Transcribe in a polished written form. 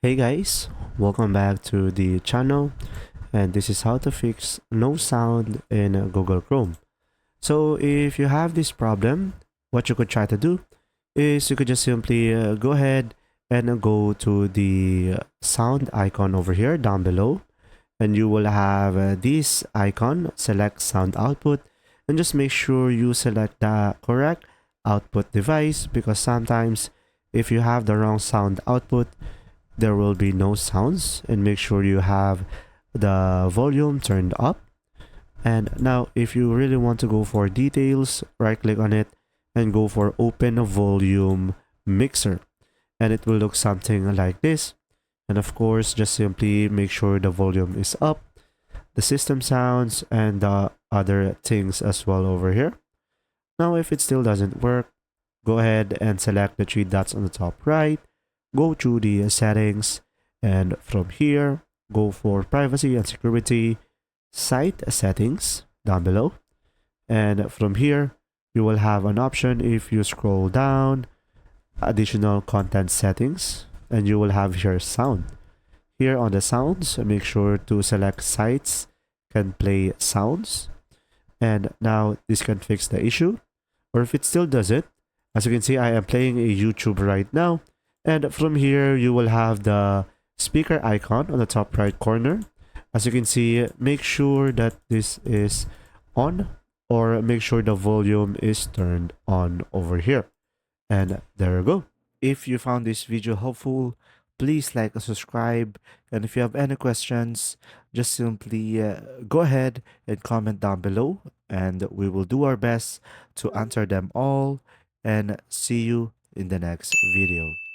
Hey guys, welcome back to the channel, and this is how to fix no sound in Google Chrome. So if you have this problem, what you could try to do is you could just simply go ahead and go to the sound icon over here down below, and you will have this icon, select sound output, and just make sure you select the correct output device, because sometimes if you have the wrong sound output, there will be no sounds. And make sure you have the volume turned up. And now if you really want to go for details, right click on it and go for open volume mixer, and it will look something like this. And of course, just simply make sure the volume is up, the system sounds, and the other things as well over here. Now if it still doesn't work, go ahead and select the three dots on the top right, go to the settings, and from here go for privacy and security, site settings down below. And from here you will have an option, if you scroll down, additional content settings, and you will have here sound. Here on the sounds, make sure to select sites can play sounds, and now this can fix the issue. Or if it still doesn't, as you can see, I am playing a YouTube right now, and from here you will have the speaker icon on the top right corner. As you can see, make sure that this is on, or make sure the volume is turned on over here. And there you go. If you found this video helpful, please like and subscribe. And if you have any questions, just simply go ahead and comment down below, and we will do our best to answer them all. And see you in the next video.